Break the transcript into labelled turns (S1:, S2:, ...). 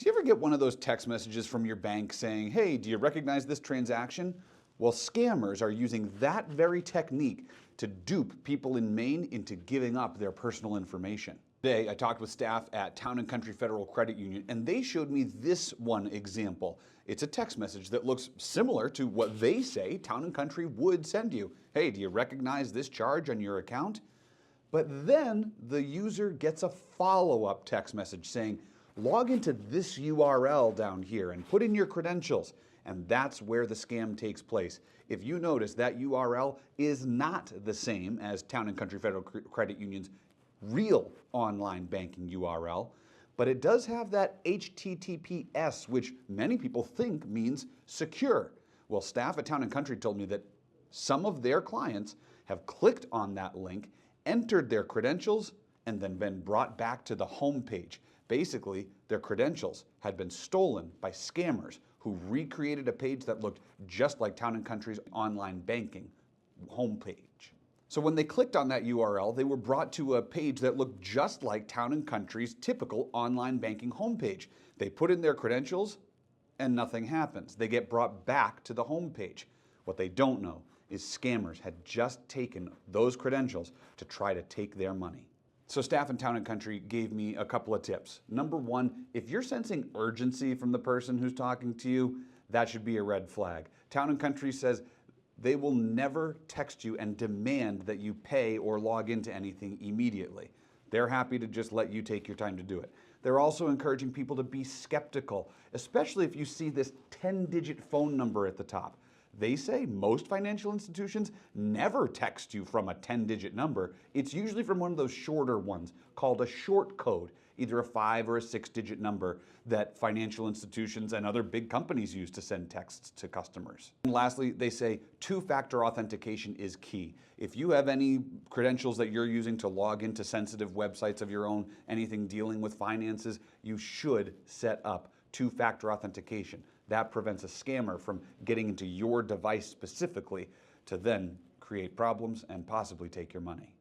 S1: Do you ever get one of those text messages from your bank saying, hey, do you recognize this transaction? Well, scammers are using that very technique to dupe people in Maine into giving up their personal information. Today, I talked with staff at Town & Country Federal Credit Union, and they showed me this one example. It's a text message that looks similar to what they say Town & Country would send you. Hey, do you recognize this charge on your account? But then the user gets a follow-up text message saying, log into this URL down here and put in your credentials. And that's where the scam takes place. If you notice, that URL is not the same as Town & Country Federal Credit Union's real online banking URL, but it does have that HTTPS, which many people think means secure. Well, staff at Town & Country told me that some of their clients have clicked on that link, entered their credentials, and then been brought back to the home page. Basically, their credentials had been stolen by scammers who recreated a page that looked just like Town & Country's online banking homepage. So when they clicked on that URL, they were brought to a page that looked just like Town & Country's typical online banking homepage. They put in their credentials and nothing happens. They get brought back to the homepage. What they don't know is scammers had just taken those credentials to try to take their money. So staff in Town & Country gave me a couple of tips. Number one, if you're sensing urgency from the person who's talking to you, that should be a red flag. Town & Country says they will never text you and demand that you pay or log into anything immediately. They're happy to just let you take your time to do it. They're also encouraging people to be skeptical, especially if you see this 10-digit phone number at the top. They say most financial institutions never text you from a 10-digit number. It's usually from one of those shorter ones called a short code, either a 5 or a 6-digit number that financial institutions and other big companies use to send texts to customers. And lastly, they say two-factor authentication is key. If you have any credentials that you're using to log into sensitive websites of your own, anything dealing with finances, you should set up two-factor authentication. That prevents a scammer from getting into your device specifically to then create problems and possibly take your money.